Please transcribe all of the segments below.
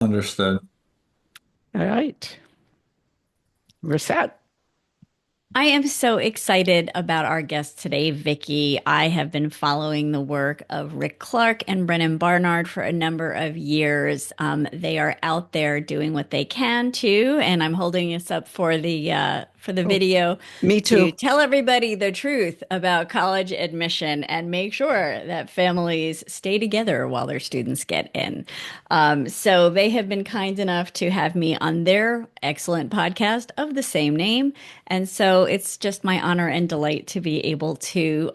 Understood. All right. We're set. I am so excited about our guest today, Vicki. I have been following the work of Rick Clark and Brennan Barnard for a number of years. They are out there doing what they can too, and I'm holding this up for the Oh, video me to too. tell everybody the truth about college admission and make sure that families stay together while their students get in. So they have been kind enough to have me on their excellent podcast of the same name. And so it's just my honor and delight to be able to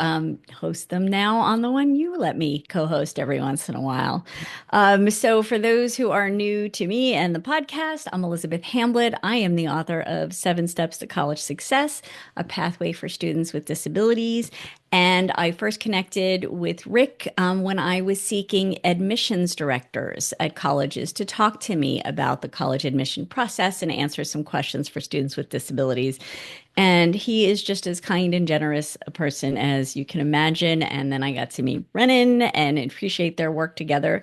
host them now on the one you let me co-host every once in a while. So for those who are new to me and the podcast, I'm Elizabeth Hamblet. I am the author of Seven Steps to College Success, a pathway for students with disabilities. And I first connected with Rick when I was seeking admissions directors at colleges to talk to me about the college admission process and answer some questions for students with disabilities. And he is just as kind and generous a person as you can imagine. And then I got to meet Brennan and appreciate their work together.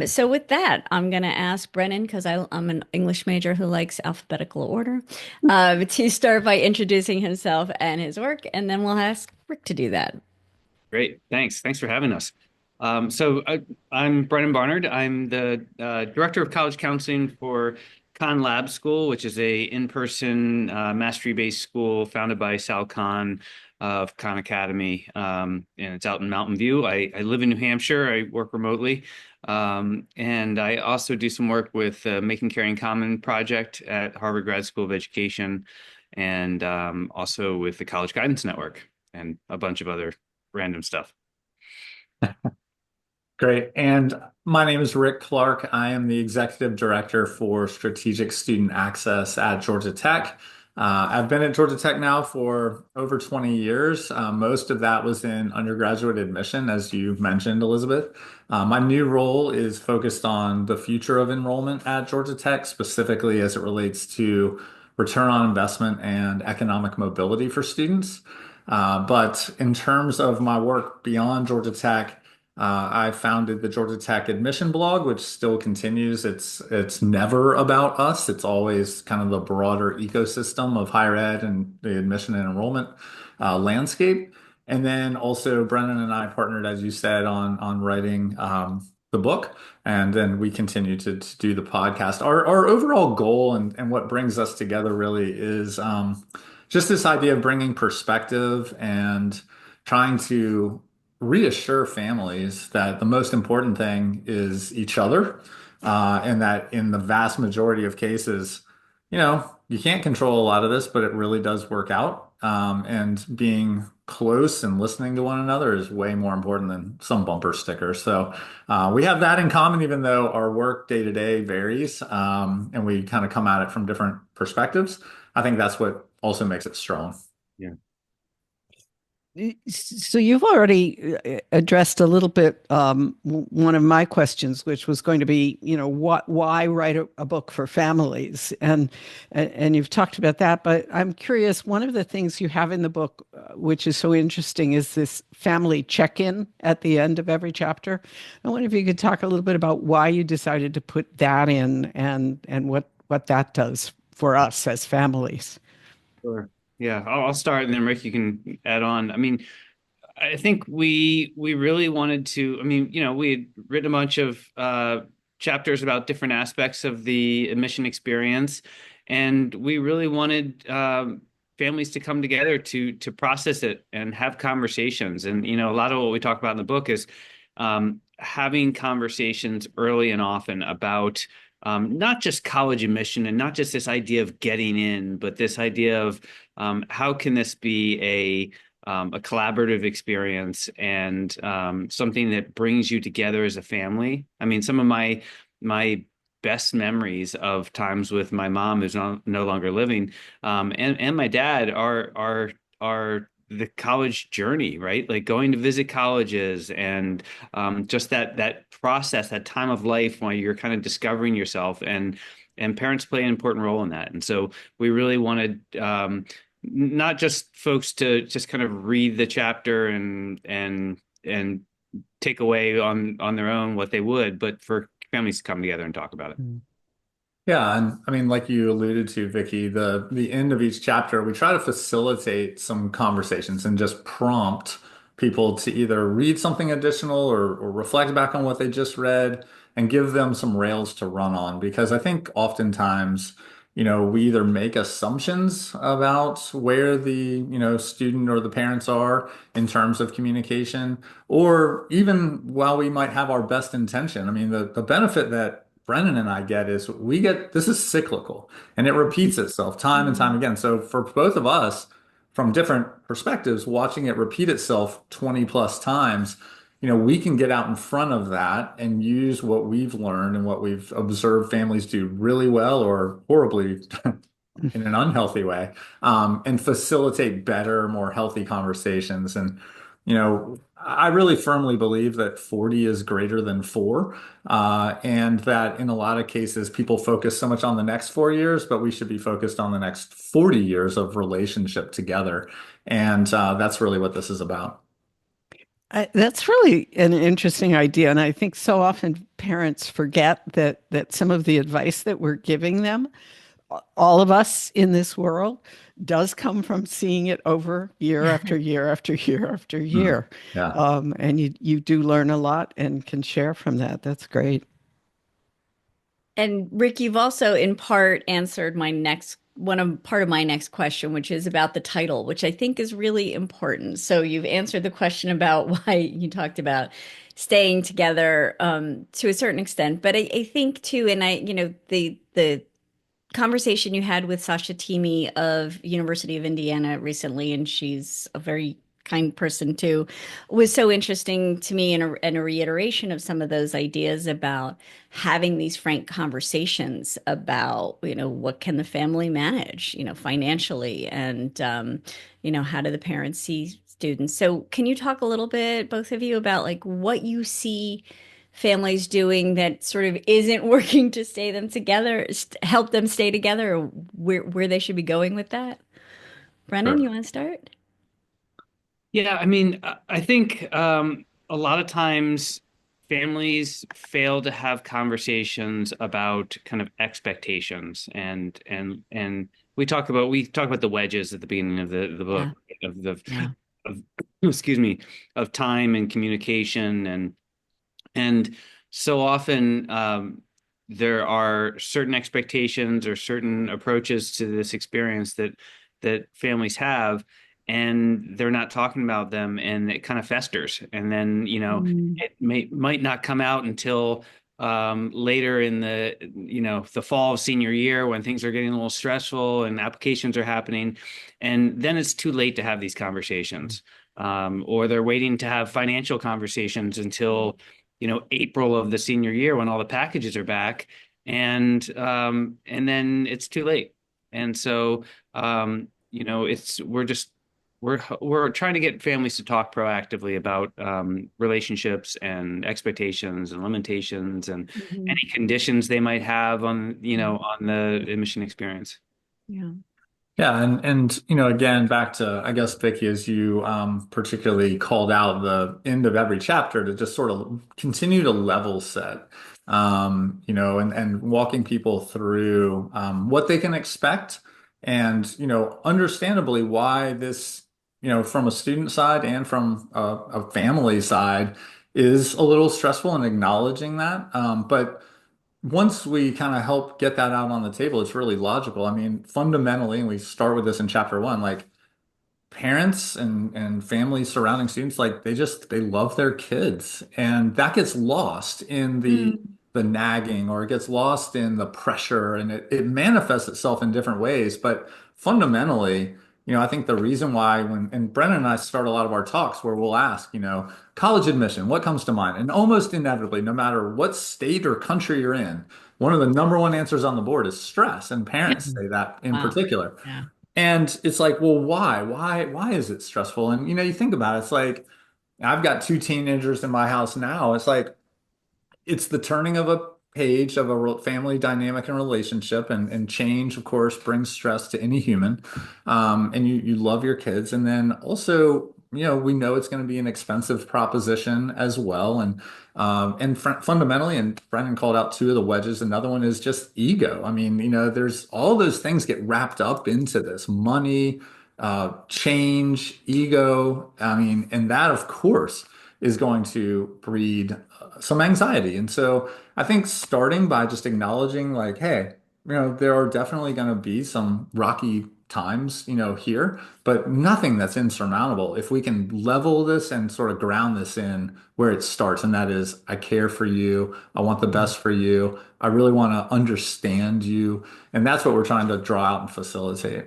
So with that, I'm going to ask Brennan, because I'm an English major who likes alphabetical order, to start by introducing himself and his work, and then we'll ask Rick to do that. Great. Thanks for having us. I'm Brennan Barnard. I'm the Director of College Counseling for Khan Lab School, which is a in-person mastery-based school founded by Sal Khan of Khan Academy, and it's out in Mountain View. I live in New Hampshire. I work remotely, and I also do some work with Making Caring Common project at Harvard Grad School of Education, and also with the College Guidance Network and a bunch of other random stuff. Great. And my name is Rick Clark. I am the Executive Director for Strategic Student Access at Georgia Tech. I've been at Georgia Tech now for over 20 years. Most of that was in undergraduate admission, as you mentioned, Elizabeth. My new role is focused on the future of enrollment at Georgia Tech, specifically as it relates to return on investment and economic mobility for students. But in terms of my work beyond Georgia Tech, I founded the Georgia Tech admission blog, which still continues. It's never about us. It's always kind of the broader ecosystem of higher ed and the admission and enrollment landscape. And then also Brennan and I partnered, as you said, on writing the book, and then we continue to do the podcast. Our overall goal and what brings us together really is just this idea of bringing perspective and trying to reassure families that the most important thing is each other, and that in the vast majority of cases, you can't control a lot of this, but it really does work out. And being close and listening to one another is way more important than some bumper sticker. So we have that in common, even though our work day to day varies, and we kind of come at it from different perspectives. I think that's what also makes it strong. Yeah. So you've already addressed a little bit one of my questions, which was going to be, why write a book for families, and you've talked about that. But I'm curious. One of the things you have in the book, which is so interesting, is this family check-in at the end of every chapter. I wonder if you could talk a little bit about why you decided to put that in, and what that does for us as families. Sure. Yeah, I'll start and then Rick, you can add on. I mean, I think we really wanted to. I mean, we had written a bunch of chapters about different aspects of the admission experience, and we really wanted families to come together to process it and have conversations. And a lot of what we talk about in the book is having conversations early and often about not just college admission and not just this idea of getting in, but this idea of how can this be a collaborative experience and something that brings you together as a family. I mean, some of my best memories of times with my mom, who's no longer living, and my dad are the college journey, right? Like going to visit colleges and just that process, that time of life when you're kind of discovering yourself, and parents play an important role in that. And so we really wanted not just folks to just kind of read the chapter and take away on their own what they would, but for families to come together and talk about it. Yeah, and I mean, like you alluded to, Vicky, the end of each chapter, we try to facilitate some conversations and just prompt people to either read something additional or reflect back on what they just read and give them some rails to run on. Because I think oftentimes, we either make assumptions about where the student or the parents are in terms of communication, or even while we might have our best intention. I mean, the benefit that Brennan and I get is we get this is cyclical and it repeats itself time and time again. So for both of us, from different perspectives, watching it repeat itself 20 plus times, we can get out in front of that and use what we've learned and what we've observed families do really well or horribly in an unhealthy way, and facilitate better, more healthy conversations. And, I really firmly believe that 40 is greater than four, and that in a lot of cases, people focus so much on the next 4 years, but we should be focused on the next 40 years of relationship together. And that's really what this is about. That's really an interesting idea, and I think so often parents forget that some of the advice that we're giving them, all of us in this world, does come from seeing it over year after year after year after Mm. year. Yeah. And you do learn a lot and can share from that. That's great. And Rick, you've also in part answered my next part of my next question, which is about the title, which I think is really important. So you've answered the question about why you talked about staying together to a certain extent, but I think too, and the conversation you had with Sasha Teamy of University of Indiana recently, and she's a very kind person too, was so interesting to me, and a reiteration of some of those ideas about having these frank conversations about, what can the family manage, financially, and how do the parents see students. So can you talk a little bit, both of you, about like what you see families doing that sort of isn't working to stay them together, help them stay together, or where they should be going with that? Brennan, you Sure. want to start? Yeah, I mean, I think a lot of times families fail to have conversations about kind of expectations, and we talk about the wedges at the beginning of the book Yeah, of yeah. excuse me, of time and communication, and so often there are certain expectations or certain approaches to this experience that families have, and they're not talking about them, and it kind of festers. And then, Mm. it might not come out until later in the fall of senior year when things are getting a little stressful and applications are happening. And then it's too late to have these conversations. Or they're waiting to have financial conversations until April of the senior year when all the packages are back, and then it's too late. And so it's we're trying to get families to talk proactively about relationships and expectations and limitations and Mhm. any conditions they might have on the admission experience. Yeah. Yeah, and again, back to I guess Vicky, as you particularly called out the end of every chapter to just sort of continue to level set, and walking people through what they can expect, and understandably why this, from a student side and from a family side, is a little stressful, and acknowledging that, but once we kind of help get that out on the table, it's really logical. I mean, fundamentally, and we start with this in chapter one, like parents and families surrounding students, like they love their kids, and that gets lost in Mm. the nagging, or it gets lost in the pressure, and it manifests itself in different ways. But fundamentally, I think the reason why when and Brennan and I start a lot of our talks where we'll ask, college admission, what comes to mind? And almost inevitably, no matter what state or country you're in, one of the number one answers on the board is stress, and parents say that in Wow. particular. Yeah. And it's like, well, why? Why is it stressful? And you think about it, it's like I've got two teenagers in my house now. It's like it's the turning of a page of a family dynamic and relationship, and change, of course, brings stress to any human. And you love your kids, and then also we know it's going to be an expensive proposition as well. And fundamentally, and Brennan called out two of the wedges. Another one is just ego. I mean, there's all those things get wrapped up into this: money, change, ego. I mean, and that, of course, is going to breed some anxiety. And so I think starting by just acknowledging, like, hey, there are definitely going to be some rocky times, here, but nothing that's insurmountable. If we can level this and sort of ground this in where it starts, and that is, I care for you. I want the best for you. I really want to understand you. And that's what we're trying to draw out and facilitate.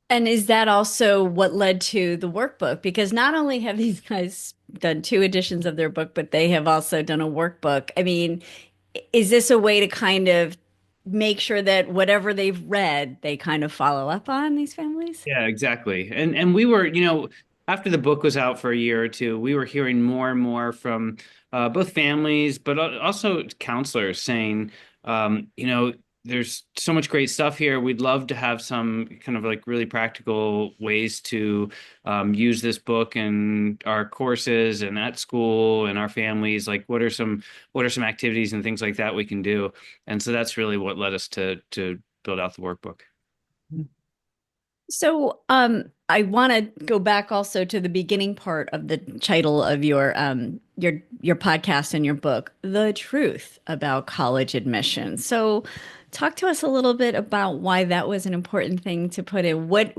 And is that also what led to the workbook? Because not only have these guys done two editions of their book, but they have also done a workbook. I mean, is this a way to kind of make sure that whatever they've read, they kind of follow up on these families? Yeah, exactly. And we were, after the book was out for a year or two, we were hearing more and more from both families, but also counselors saying, there's so much great stuff here. We'd love to have some kind of like really practical ways to use this book in our courses and at school and our families. Like, what are some activities and things like that we can do? And so that's really what led us to build out the workbook. So, I want to go back also to the beginning part of the title of your podcast and your book, The Truth About College Admission. So, talk to us a little bit about why that was an important thing to put in. What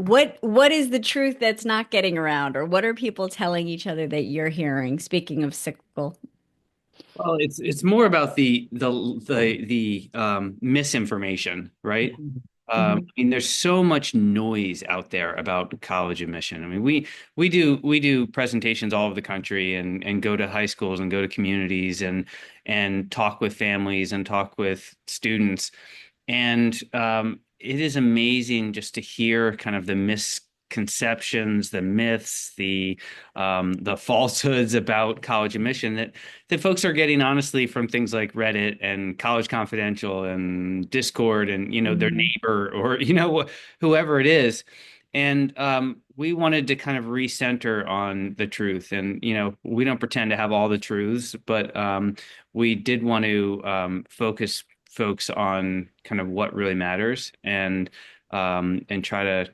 is the truth that's not getting around, or what are people telling each other that you're hearing? Speaking of cyclical. Well, it's more about the misinformation, right? I Mhm. mean, there's so much noise out there about college admission. I mean, we do presentations all over the country and go to high schools and go to communities and talk with families and talk with students. And it is amazing just to hear kind of the misconceptions, the myths, the falsehoods about college admission that folks are getting honestly from things like Reddit and College Confidential and Discord and their Mhm. neighbor or whoever it is. And we wanted to kind of recenter on the truth. And we don't pretend to have all the truths, but we did want to focus folks on kind of what really matters and try to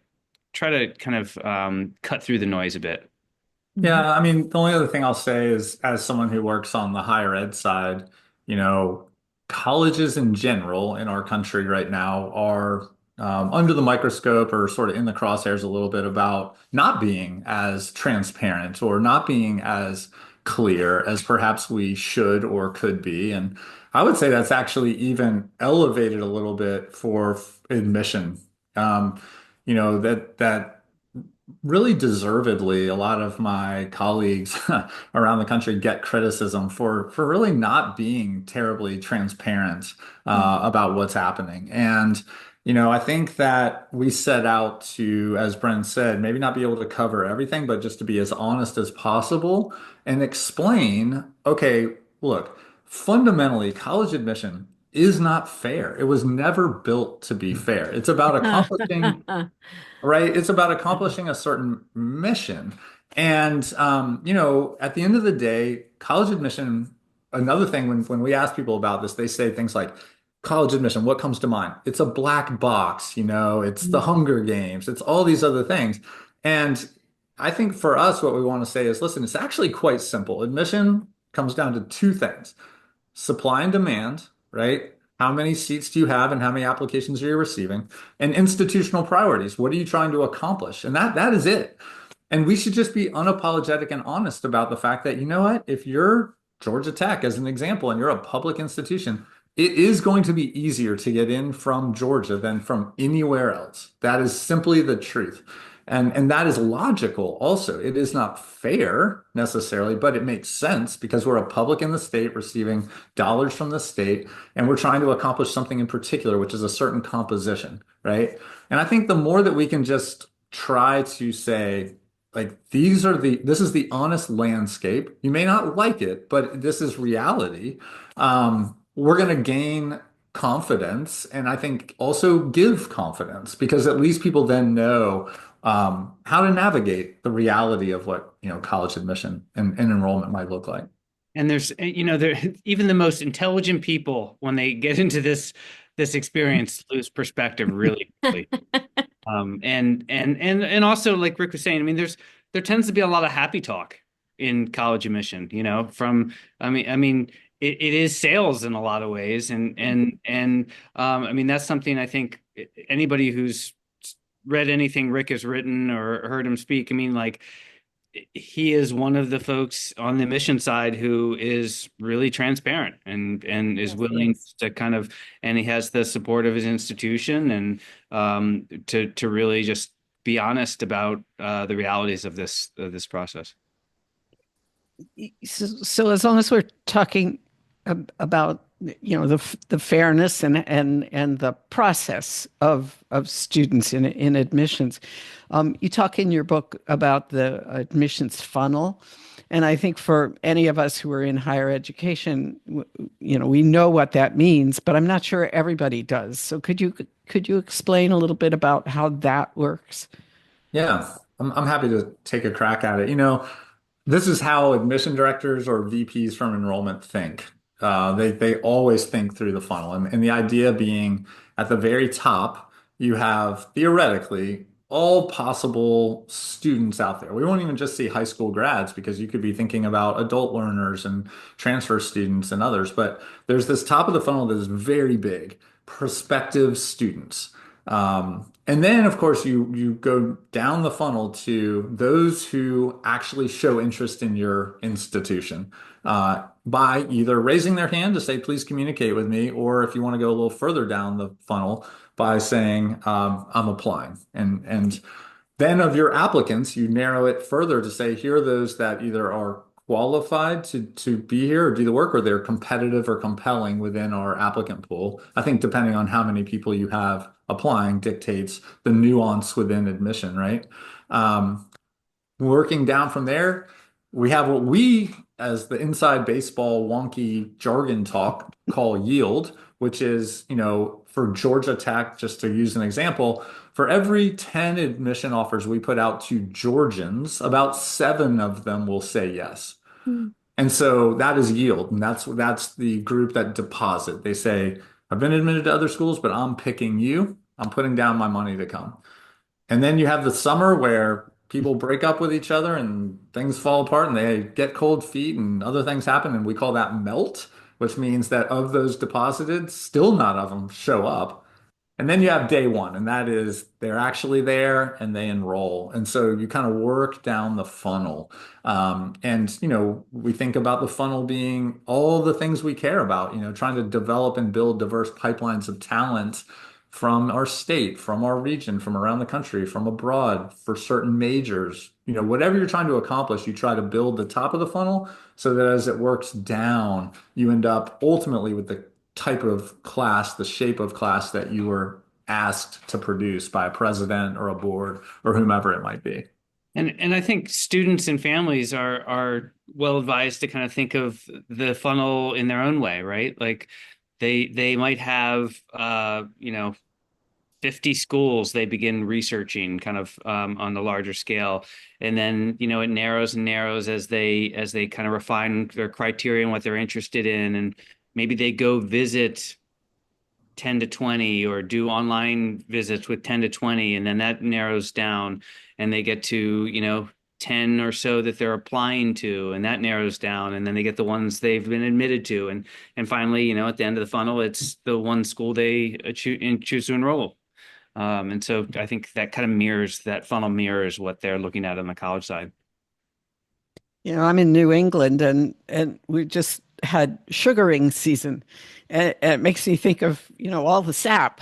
kind of cut through the noise a bit. Mhm. Yeah, I mean, the only other thing I'll say is, as someone who works on the higher ed side, you know, colleges in general in our country right now are under the microscope or sort of in the crosshairs a little bit about not being as transparent or not being as clear as perhaps we should or could be. And I would say that's actually even elevated a little bit for admission. Um, that really deservedly, a lot of my colleagues around the country get criticism for really not being terribly transparent about what's happening. And I think that we set out to, as Bren said, maybe not be able to cover everything, but just to be as honest as possible and explain, okay, look, fundamentally, college admission is not fair. It was never built to be fair. It's about accomplishing right? It's about accomplishing a certain mission. And at the end of the day, college admission, another thing when we ask people about this, they say things like college admission, what comes to mind? It's a black box, it's the Hunger Games, it's all these other things. And I think for us, what we want to say is, listen, it's actually quite simple. Admission comes down to two things: supply and demand, right? How many seats do you have and how many applications are you receiving? And institutional priorities. What are you trying to accomplish? And that is it. And we should just be unapologetic and honest about the fact that, you know what, if you're Georgia Tech, as an example, and you're a public institution, it is going to be easier to get in from Georgia than from anywhere else. That is simply the truth. And that is logical also. It is not fair necessarily, but it makes sense because we're a public in the state receiving dollars from the state, and we're trying to accomplish something in particular, which is a certain composition, right? And I think the more that we can just try to say, like, this is the honest landscape. You may not like it, but this is reality. We're going to gain confidence, and I think also give confidence, because at least people then know, how to navigate the reality of what, college admission and enrollment might look like. And there's, there even the most intelligent people, when they get into this experience, lose perspective really quickly. And also, like Rick was saying, I mean, there tends to be a lot of happy talk in college admission, from it is sales in a lot of ways. I mean, that's something I think anybody who's read anything Rick has written or heard him speak, I mean, like, he is one of the folks on the mission side who is really transparent and is Yes, willing yes. to kind of, and he has the support of his institution and to really just be honest about the realities of this process. So as long as we're talking about the fairness and the process of students in admissions, you talk in your book about the admissions funnel, and I think for any of us who are in higher education, we know what that means, but I'm not sure everybody does. So could you explain a little bit about how that works? Yeah, I'm happy to take a crack at it. This is how admission directors or VPs from enrollment think. They always think through the funnel, and the idea being at the very top, you have theoretically all possible students out there. We won't even just see high school grads because you could be thinking about adult learners and transfer students and others. But there's this top of the funnel that is very big, prospective students. And then, of course, you go down the funnel to those who actually show interest in your institution by either raising their hand to say, please communicate with me, or if you want to go a little further down the funnel, by saying, I'm applying. And then of your applicants, you narrow it further to say, here are those that either are qualified to be here or do the work, or they're competitive or compelling within our applicant pool. I think depending on how many people you have applying dictates the nuance within admission, right? Working down from there, we have what we, as the inside baseball wonky jargon talk, call yield, which is, for Georgia Tech, just to use an example, for every 10 admission offers we put out to Georgians, about 7 of them will say yes. Hmm. And so that is yield, and that's the group that deposit. They say, I've been admitted to other schools, but I'm picking you. I'm putting down my money to come. And then you have the summer where people break up with each other and things fall apart and they get cold feet and other things happen. And we call that melt, which means that of those deposited, still none of them show up. And then you have day one, and that is they're actually there and they enroll. And so you kind of work down the funnel. And, we think about the funnel being all the things we care about, trying to develop and build diverse pipelines of talent from our state, from our region, from around the country, from abroad for certain majors. Whatever you're trying to accomplish, you try to build the top of the funnel so that as it works down, you end up ultimately with the type of class, the shape of class that you were asked to produce by a president or a board or whomever it might be. And I think students and families are well advised to kind of think of the funnel in their own way, right? Like they might have 50 schools they begin researching kind of on the larger scale, and then it narrows and narrows as they kind of refine their criteria and what they're interested in, and maybe they go visit 10 to 20 or do online visits with 10 to 20, and then that narrows down and they get to 10 or so that they're applying to, and that narrows down, and then they get the ones they've been admitted to, and finally at the end of the funnel it's the one school they choose to enroll. And so I think that kind of that funnel mirrors what they're looking at on the college side. I'm in New England, and we just had sugaring season, and it makes me think of all the sap,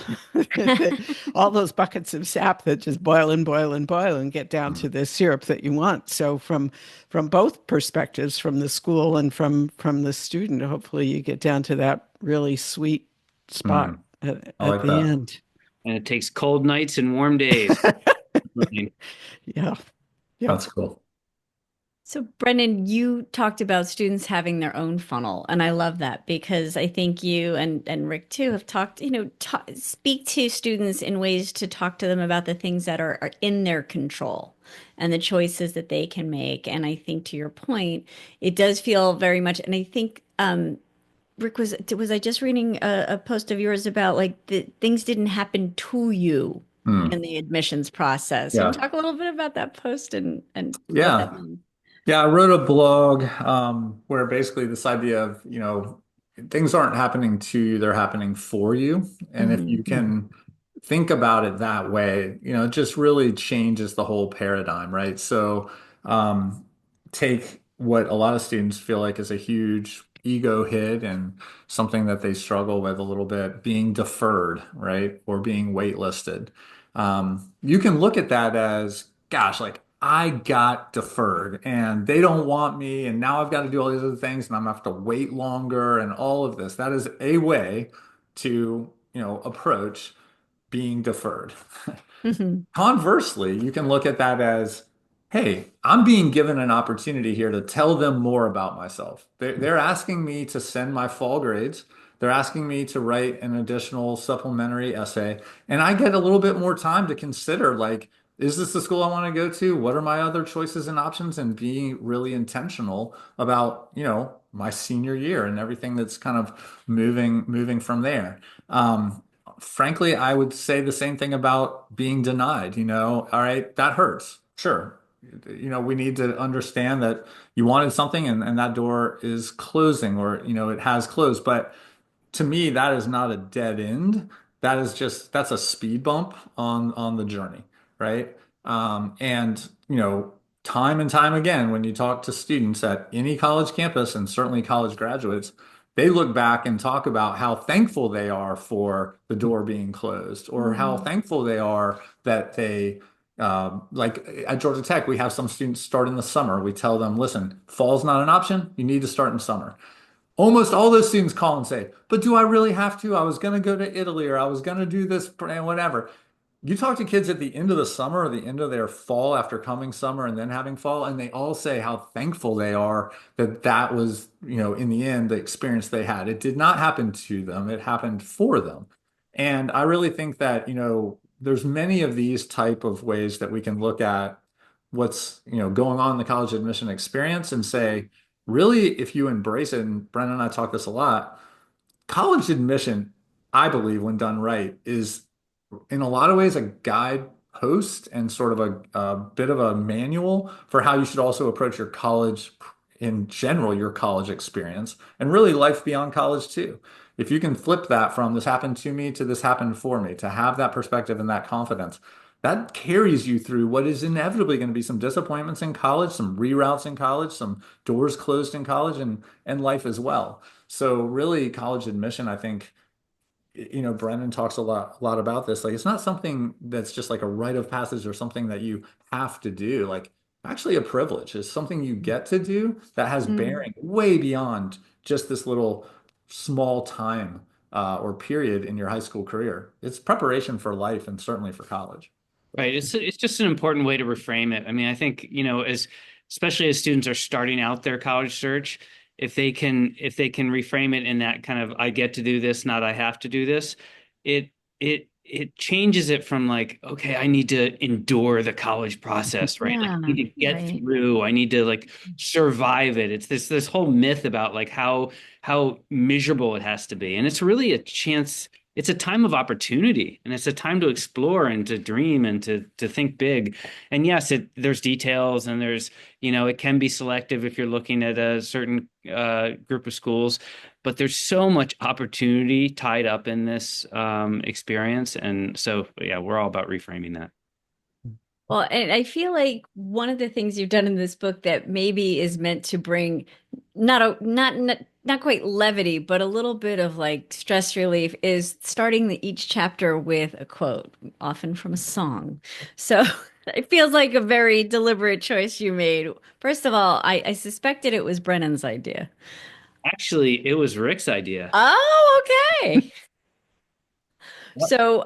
all those buckets of sap that just boil and boil and boil and get down to the syrup that you want. So from both perspectives, from the school and from the student, hopefully you get down to that really sweet spot at I like the that. end. And it takes cold nights and warm days. Yeah, yeah. That's cool. So, Brennan, you talked about students having their own funnel, and I love that because I think you and Rick too have talked, ta speak to students in ways to talk to them about the things that are in their control and the choices that they can make. And I think to your point, it does feel very much, and I think Rick, was I just reading a post of yours about like the things didn't happen to you Hmm. in the admissions process? And Yeah. talk a little bit about that post and what that Yeah. means. Yeah, I wrote a blog where basically this idea of, things aren't happening to you, they're happening for you. And if you Mhm. can think about it that way, it just really changes the whole paradigm, right? So um, take what a lot of students feel like is a huge ego hit and something that they struggle with a little bit, being deferred, right? Or being waitlisted. You can look at that as, gosh, like I got deferred and they don't want me, and now I've got to do all these other things and I'm gonna have to wait longer and all of this. That is a way to, approach being deferred. Mhm. Conversely, you can look at that as, hey, I'm being given an opportunity here to tell them more about myself. They're asking me to send my fall grades. They're asking me to write an additional supplementary essay. And I get a little bit more time to consider, like, is this the school I want to go to? What are my other choices and options? And being really intentional about, my senior year and everything that's kind of moving from there. Frankly, I would say the same thing about being denied, all right, that hurts. Sure. We need to understand that you wanted something and that door is closing or, it has closed. But to me, that is not a dead end. That's a speed bump on the journey, right? And time and time again, when you talk to students at any college campus and certainly college graduates, they look back and talk about how thankful they are for the door being closed, or how Mhm. thankful they are that they like at Georgia Tech, we have some students start in the summer. We tell them, listen, fall's not an option. You need to start in summer. Almost all those students call and say, but do I really have to? I was going to go to Italy or I was going to do this and whatever. You talk to kids at the end of the summer or the end of their fall after coming summer and then having fall, and they all say how thankful they are that that was, in the end, the experience they had. It did not happen to them, it happened for them. And I really think that, there's many of these type of ways that we can look at what's, going on in the college admission experience and say, really, if you embrace it, and Brennan and I talk this a lot, college admission, I believe, when done right, is in a lot of ways a guidepost and sort of a bit of a manual for how you should also approach your college in general, your college experience, and really life beyond college too. If you can flip that from this happened to me to this happened for me, to have that perspective and that confidence, that carries you through what is inevitably going to be some disappointments in college, some reroutes in college, some doors closed in college, and life as well. So really, college admission, I think, Brendan talks a lot about this. Like, it's not something that's just like a rite of passage or something that you have to do. Like, actually, a privilege is something you get to do that has Mhm. bearing way beyond just this little small time or period in your high school career. It's preparation for life and certainly for college. Right. It's just an important way to reframe it. I mean, I think, as especially as students are starting out their college search, if they can reframe it in that kind of I get to do this, not I have to do this, it it changes it from like, okay, I need to endure the college process, right? Like Yeah, I need to get right. through, I need to like survive it. It's this whole myth about like how miserable it has to be. And it's really a chance, it's a time of opportunity and it's a time to explore and to dream and to think big. And yes, there's details and it can be selective if you're looking at a certain group of schools, but there's so much opportunity tied up in this experience. And so, yeah, we're all about reframing that. Well, and I feel like one of the things you've done in this book that maybe is meant to bring not quite levity, but a little bit of like stress relief is starting each chapter with a quote, often from a song. So it feels like a very deliberate choice you made. First of all, I suspected it was Brennan's idea. Actually, it was Rick's idea. Oh, okay. Yep. So,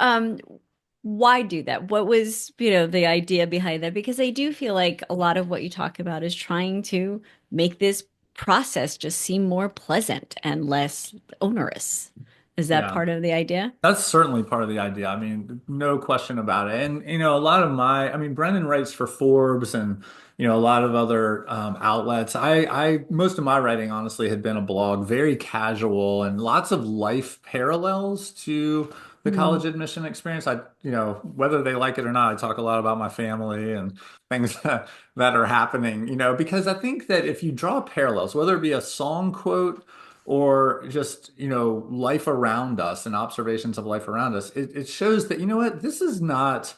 why do that? What was, the idea behind that? Because I do feel like a lot of what you talk about is trying to make this process just seem more pleasant and less onerous. Is that Yeah. part of the idea? That's certainly part of the idea. I mean, no question about it. And, a lot of I mean, Brennan writes for Forbes and, a lot of other outlets. Most of my writing, honestly, had been a blog, very casual and lots of life parallels to the Mm. college admission experience. Whether they like it or not, I talk a lot about my family and things that are happening, because I think that if you draw parallels, whether it be a song quote, or just life around us and observations of life around us, it shows that what, this is not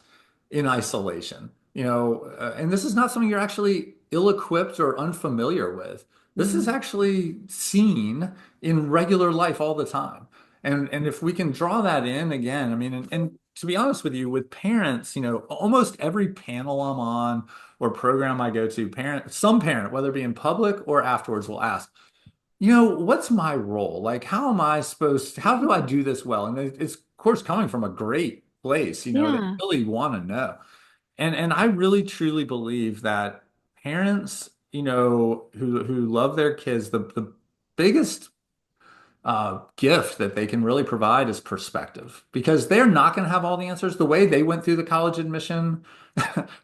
in isolation, and this is not something you're actually ill-equipped or unfamiliar with. This is Mm. actually seen in regular life all the time. And if we can draw that in again, I mean, and to be honest with you, with parents, almost every panel I'm on or program I go to, some parent, whether it be in public or afterwards, will ask, what's my role? Like, how do I do this well? And it's, of course, coming from a great place, they Yeah. really want to know. And I really truly believe that parents, who love their kids, the biggest gift that they can really provide is perspective because they're not going to have all the answers. The way they went through the college admission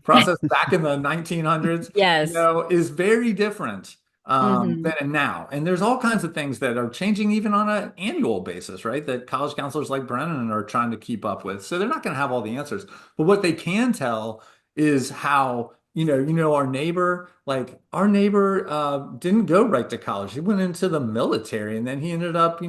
process back in the 1900s, Yes. is very different Hmm. than now. And there's all kinds of things that are changing even on an annual basis, right? That college counselors like Brennan are trying to keep up with. So they're not going to have all the answers. But what they can tell is how our neighbor, like our neighbor, didn't go right to college. He went into the military, and then he ended up,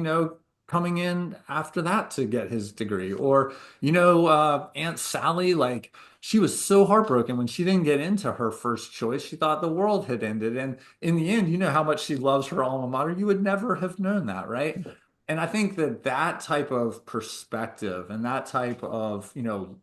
coming in after that to get his degree. Or, Aunt Sally, like she was so heartbroken when she didn't get into her first choice. She thought the world had ended, and in the end, you know how much she loves her alma mater. You would never have known that, right? And I think that that type of perspective and that type of,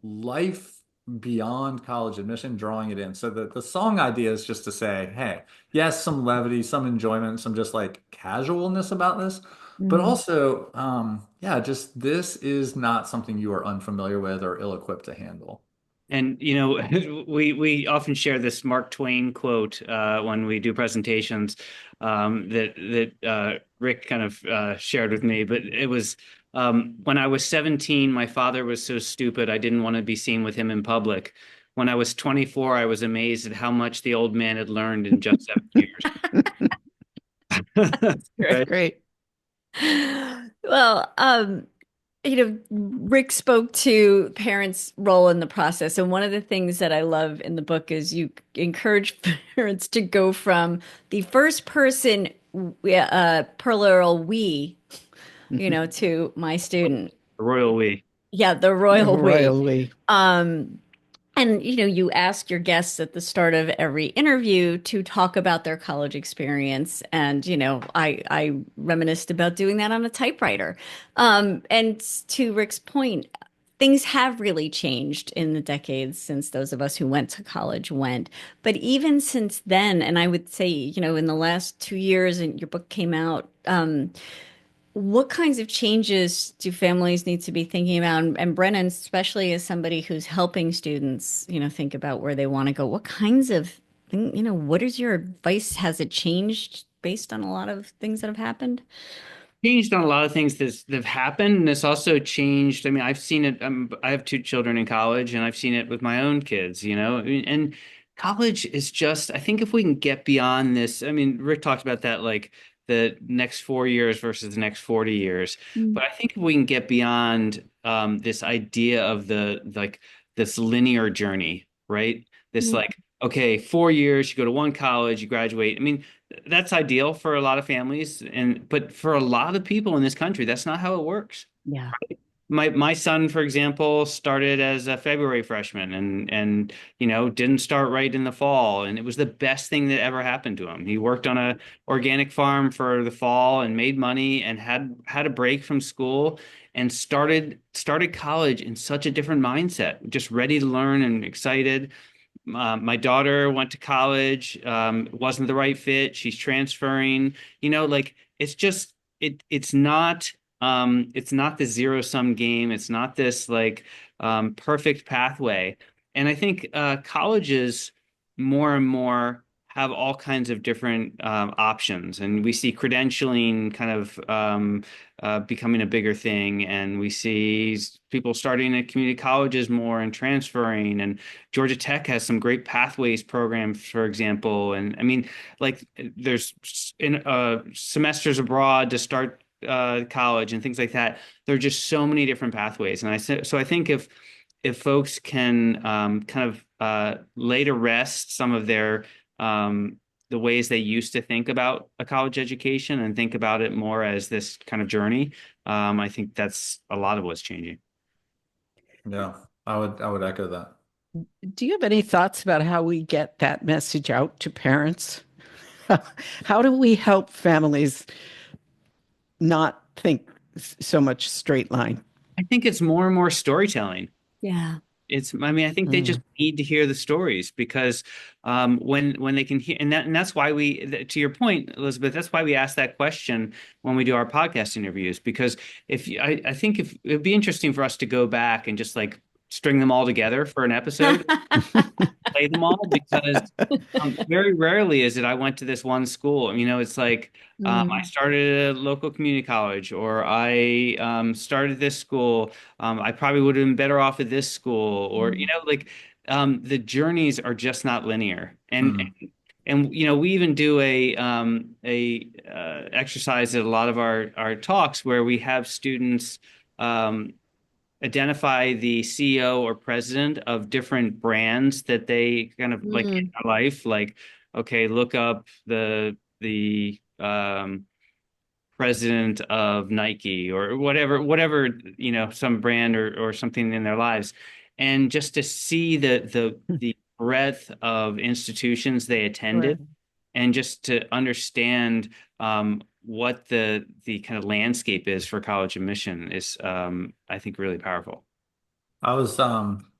life beyond college admission, drawing it in. So the song idea is just to say, hey, yes, some levity, some enjoyment, some just like casualness about this, but Mm. also, yeah, just this is not something you are unfamiliar with or ill-equipped to handle. And we often share this Mark Twain quote when we do presentations that Rick kind of shared with me. But it was when I was 17, my father was so stupid I didn't want to be seen with him in public. When I was 24, I was amazed at how much the old man had learned in just 7 years. Great. Right? Great. Well, Rick spoke to parents' role in the process. And one of the things that I love in the book is you encourage parents to go from the first person plural we, to my student. The royal we. Yeah, the royal we. Royally. Um, and you ask your guests at the start of every interview to talk about their college experience, and I reminisced about doing that on a typewriter. And to Rick's point, things have really changed in the decades since those of us who went to college went. But even since then, and I would say, in the last 2 years, and your book came out. What kinds of changes do families need to be thinking about? And Brennan, especially as somebody who's helping students, think about where they want to go. What kinds of what is your advice? Has it changed based on a lot of things that have happened? Changed on a lot of things that have happened, and it's also changed. I mean, I've seen it. I have two children in college, and I've seen it with my own kids. And college is just. I think if we can get beyond this, I mean, Rick talked about that, like the next 4 years versus the next 40 years. Mm. But I think if we can get beyond this idea of this linear journey, right? This Mm. like, okay, 4 years, you go to one college, you graduate. I mean, that's ideal for a lot of families, but for a lot of people in this country, that's not how it works. Yeah. My son, for example, started as a February freshman and didn't start right in the fall, and it was the best thing that ever happened to him. He worked on a organic farm for the fall and made money and had a break from school and started college in such a different mindset, just ready to learn and excited. My daughter went to college, wasn't the right fit. She's transferring, like it's just it's not It's not the zero-sum game. It's not this like perfect pathway. And I think colleges more and more have all kinds of different options, and we see credentialing kind of becoming a bigger thing, and we see people starting at community colleges more and transferring. And Georgia Tech has some great pathways programs, for example. And I mean, like there's in semesters abroad to start college and things like that. There are just so many different pathways, and I think if folks can kind of lay to rest some of their the ways they used to think about a college education and think about it more as this kind of journey, I think that's a lot of what's changing. Yeah, I would echo that. Do you have any thoughts about how we get that message out to parents? How do we help families not think so much straight line? I think it's more and more storytelling. Yeah. I mean, I think they just need to hear the stories, because when they can hear, and that's why to your point, Elizabeth, that's why we ask that question when we do our podcast interviews, because I think if it'd be interesting for us to go back and just like string them all together for an episode, play them all, because very rarely is it I went to this one school. You know, it's like I started a local community college, or I started this school. I probably would have been better off at this school, or you know, like the journeys are just not linear. And you know, we even do a exercise at a lot of our talks where we have students identify the CEO or president of different brands that they kind of like in their life. Like, okay, look up the president of Nike or whatever, you know, some brand or something in their lives. And just to see the breadth of institutions they attended, Right. and just to understand what the kind of landscape is for college admission is, I think, really powerful. I was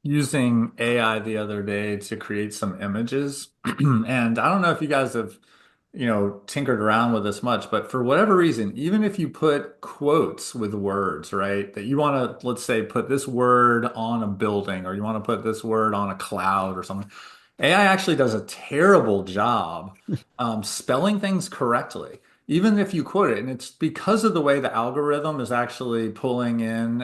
using AI the other day to create some images, and I don't know if you guys have, tinkered around with this much, but for whatever reason, even if you put quotes with words, right, that you want to, let's say, put this word on a building, or you want to put this word on a cloud or something, AI actually does a terrible job spelling things correctly, even if you quote it. And it's because of the way the algorithm is actually pulling in.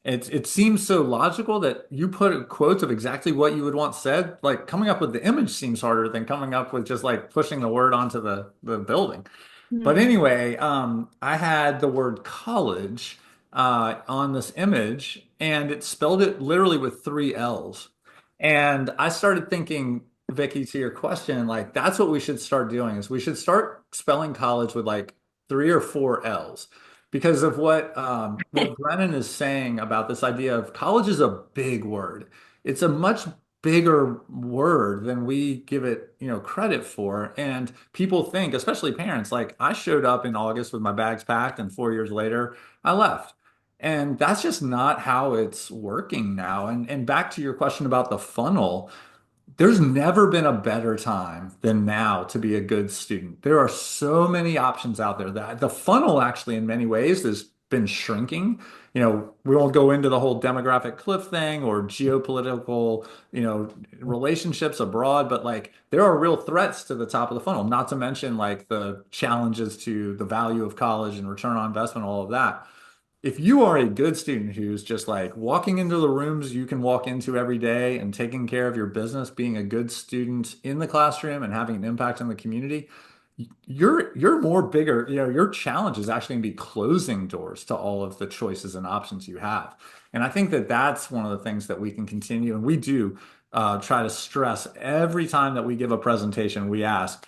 It seems so logical that you put quotes of exactly what you would want said. Like coming up with the image seems harder than coming up with just like pushing the word onto the building. But anyway, I had the word college on this image, and it spelled it literally with three L's. And I started thinking, Vicky, to your question, like that's what we should start doing is we should start spelling college with like three or four L's because of what Brennan is saying about this idea of college is a big word. It's a much bigger word than we give it, credit for. And people think, especially parents, like I showed up in August with my bags packed, and 4 years later, I left. And that's just not how it's working now. And back to your question about the funnel, there's never been a better time than now to be a good student. There are so many options out there that the funnel actually in many ways has been shrinking. We won't go into the whole demographic cliff thing or geopolitical, relationships abroad, but like there are real threats to the top of the funnel, not to mention like the challenges to the value of college and return on investment, all of that. If you are a good student who's just like walking into the rooms you can walk into every day and taking care of your business, being a good student in the classroom and having an impact on the community, you're more bigger, your challenge is actually going to be closing doors to all of the choices and options you have. And I think that that's one of the things that we can continue. And we do try to stress every time that we give a presentation, we ask,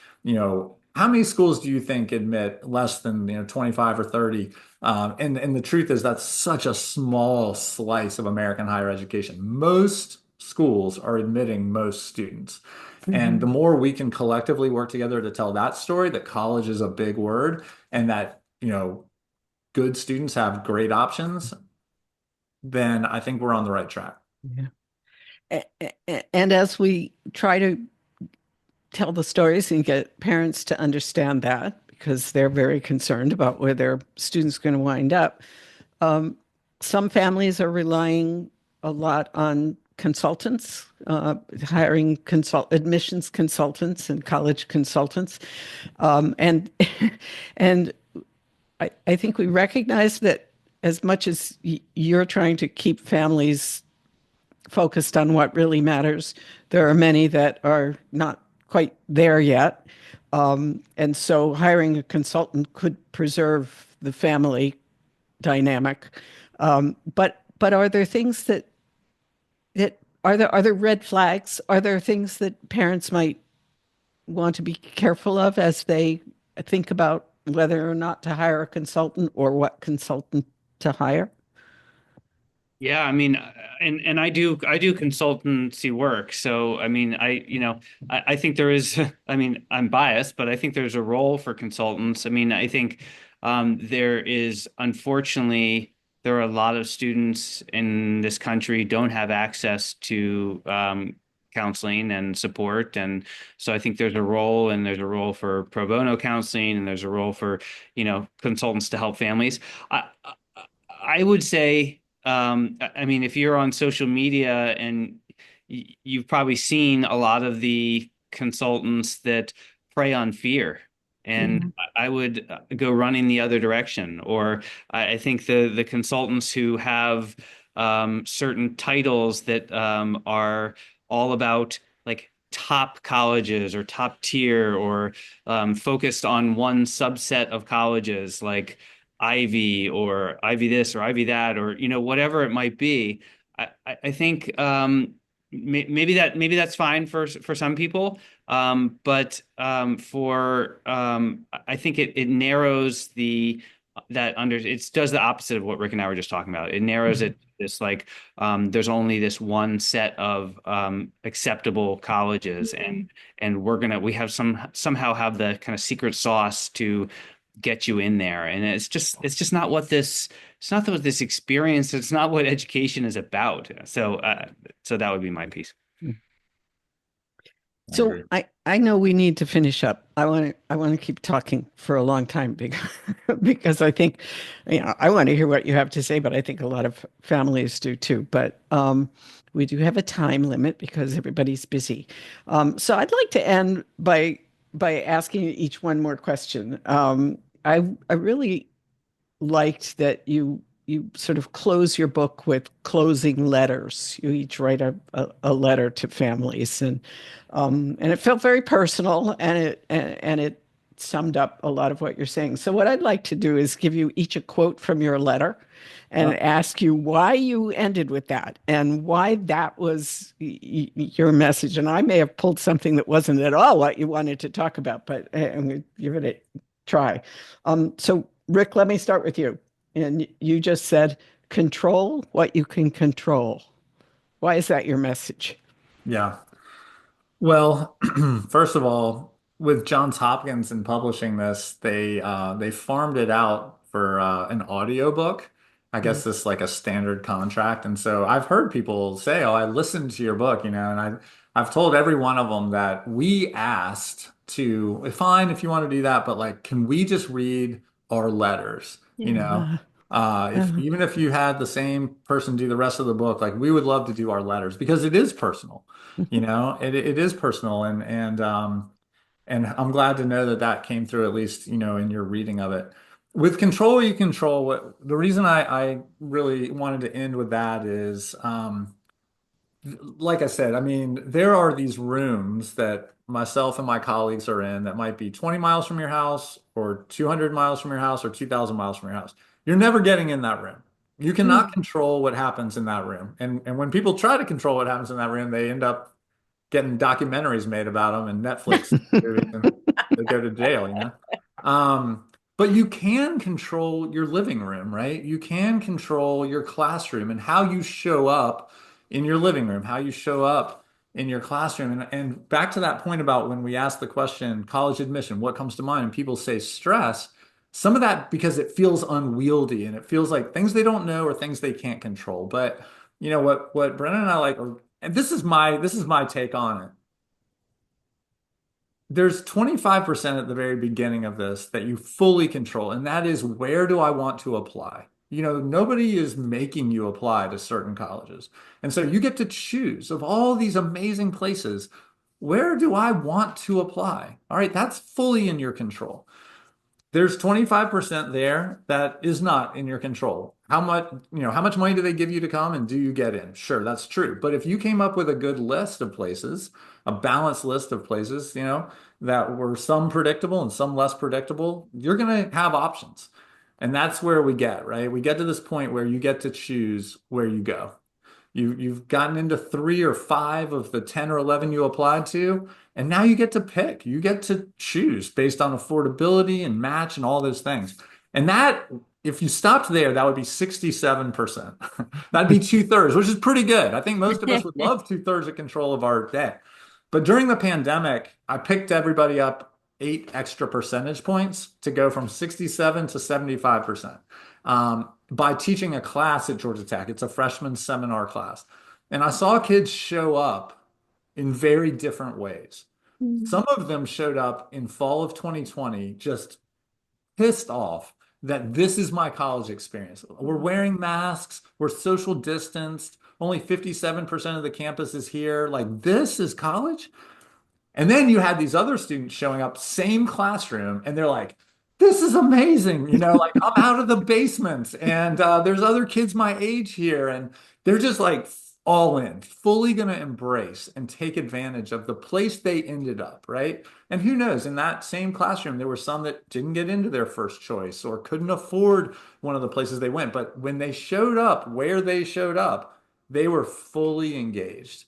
how many schools do you think admit less than 25 or 30? And the truth is that's such a small slice of American higher education. Most schools are admitting most students. And the more we can collectively work together to tell that story, that college is a big word and that, good students have great options, then I think we're on the right track. Yeah. And as we try to tell the stories and get parents to understand that, because they're very concerned about where their students are going to wind up. Um, some families are relying a lot on consultants, hiring admissions consultants and college consultants. And and I think we recognize that as much as you're trying to keep families focused on what really matters, there are many that are not quite there yet. And so hiring a consultant could preserve the family dynamic. But are there things that are there red flags? Are there things that parents might want to be careful of as they think about whether or not to hire a consultant or what consultant to hire? Yeah, I mean, and I do consultancy work. So I mean, I think there is. I mean, I'm biased, but I think there's a role for consultants. I mean, I think there is, unfortunately, there are a lot of students in this country don't have access to counseling and support, and so I think there's a role for pro bono counseling, and there's a role for consultants to help families. I would say, I mean, if you're on social media and you've probably seen a lot of the consultants that prey on fear. And Mhm. I would go running the other direction. Or I think the consultants who have certain titles that are all about like top colleges or top tier or focused on one subset of colleges, like Ivy or Ivy this or Ivy that, or whatever it might be. I think maybe that's fine for some people, but for I think it narrows it does the opposite of what Rick and I were just talking about. It narrows Mhm. it this like there's only this one set of acceptable colleges, and we have somehow have the kind of secret sauce to get you in there. And it's just not what this experience, it's not what education is about. So that would be my piece. I So agree. I know we need to finish up. I want to keep talking for a long time because because I think I want to hear what you have to say, but I think a lot of families do too. But we do have a time limit because everybody's busy. So I'd like to end by asking you each one more question. I really liked that you sort of close your book with closing letters. You each write a letter to families, and it felt very personal, and it summed up a lot of what you're saying. So what I'd like to do is give you each a quote from your letter and Oh, ask you why you ended with that and why that was your message. And I may have pulled something that wasn't at all what you wanted to talk about, but I'm going to give it a try. So Rick, let me start with you. And you just said, control what you can control. Why is that your message? yeah. Well, first of all, with Johns Hopkins and publishing this, they farmed it out for an audiobook. I guess this is like a standard contract. And so I've heard people say, "Oh, I listened to your book," and I've told every one of them that we asked to, fine if you want to do that, but like, can we just read our letters? Yeah. If even if you had the same person do the rest of the book, like we would love to do our letters because it is personal. It is personal, and I'm glad to know that that came through at least in your reading of it. With control, you control what the reason I really wanted to end with that is like I said, I mean, there are these rooms that myself and my colleagues are in that might be 20 miles from your house or 200 miles from your house or 2,000 miles from your house. You're never getting in that room. You cannot control what happens in that room. And when people try to control what happens in that room, they end up getting documentaries made about them and Netflix series, and they go to jail. Um, but you can control your living room, right? You can control your classroom and how you show up in your living room, how you show up in your classroom. And back to that point about when we ask the question, college admission, what comes to mind? And people say stress. Some of that because it feels unwieldy and it feels like things they don't know or things they can't control. But what Brennan and I like, and this is my take on it. there's 25% at the very beginning of this that you fully control, and that is, where do I want to apply? Nobody is making you apply to certain colleges. And so you get to choose of all these amazing places, where do I want to apply? All right, that's fully in your control. There's 25% there that is not in your control. How much money do they give you to come, and do you get in? Sure, that's true. But if you came up with a good list of places, a balanced list of places, that were some predictable and some less predictable, you're going to have options. And that's where we get, right? We get to this point where you get to choose where you go. You've gotten into 3 or 5 of the 10 or 11 you applied to, and now you get to pick. You get to choose based on affordability and match and all those things. And that, if you stopped there, that would be 67%. That'd be 2/3, which is pretty good. I think most of us would love 2/3 of control of our day. But during the pandemic, I picked everybody up 8 extra percentage points to go from 67 to 75%. By teaching a class at Georgia Tech. It's a freshman seminar class. And I saw kids show up in very different ways. Some of them showed up in fall of 2020, just pissed off that this is my college experience. We're wearing masks, we're social distanced, only 57% of the campus is here. Like, this is college? And then you had these other students showing up, same classroom, and they're like, this is amazing. Like, I'm out of the basement, and there's other kids my age here. And they're just like all in, fully going to embrace and take advantage of the place they ended up, right? And who knows, in that same classroom, there were some that didn't get into their first choice or couldn't afford one of the places they went. But when they showed up where they showed up, they were fully engaged.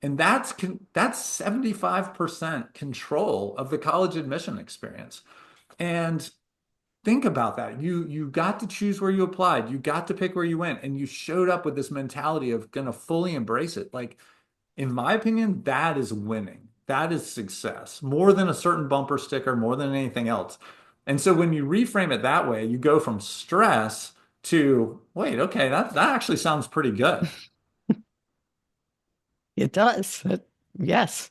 And that's 75% control of the college admission experience. And think about that. You got to choose where you applied. You got to pick where you went, and you showed up with this mentality of going to fully embrace it. Like, in my opinion, that is winning. That is success, more than a certain bumper sticker, more than anything else. And so when you reframe it that way, you go from stress to, wait, okay, that actually sounds pretty good. It does. Yes.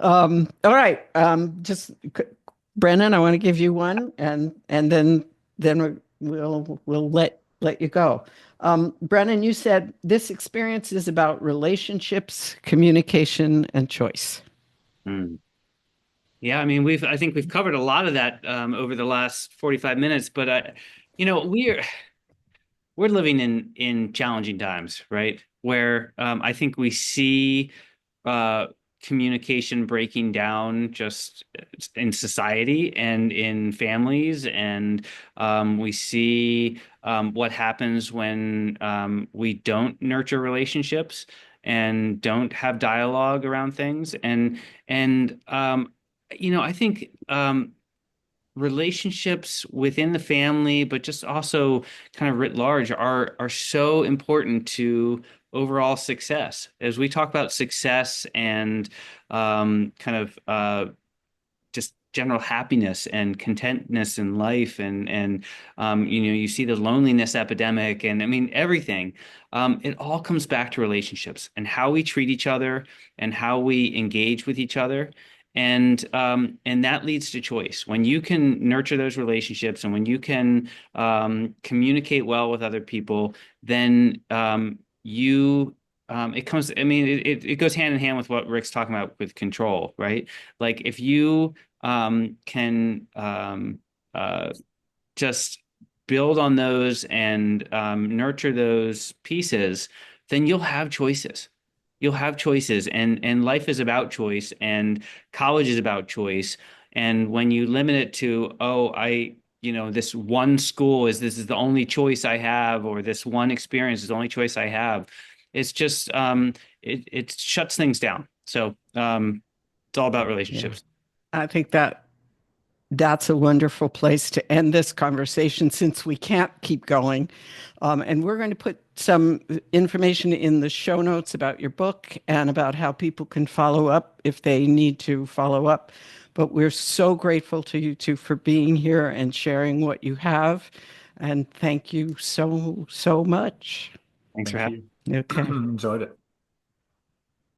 All right. Just Brennan, I want to give you one, and then we'll let you go. Brennan, you said this experience is about relationships, communication, and choice. Yeah, I mean, I think we've covered a lot of that over the last 45 minutes, but we're living in challenging times, right? Where I think we see communication breaking down just in society and in families, and we see what happens when we don't nurture relationships and don't have dialogue around things, and I think relationships within the family, but just also kind of writ large, are so important to overall success. As we talk about success and kind of just general happiness and contentness in life, and you see the loneliness epidemic, and I mean everything. It all comes back to relationships and how we treat each other and how we engage with each other. And that leads to choice. When you can nurture those relationships and when you can communicate well with other people, then it comes, I mean, it goes hand in hand with what Rick's talking about with control, right? Like, if you can just build on those and nurture those pieces, then you'll have choices. You'll have choices, and life is about choice, and college is about choice. And when you limit it to, this one school this is the only choice I have, or this one experience is the only choice I have, it's just it shuts things down. So it's all about relationships. Yeah. I think that's a wonderful place to end this conversation, since we can't keep going. And we're going to put some information in the show notes about your book and about how people can follow up if they need to follow up. But we're so grateful to you two for being here and sharing what you have. And thank you so much. Thanks for having me. Okay. Enjoyed it.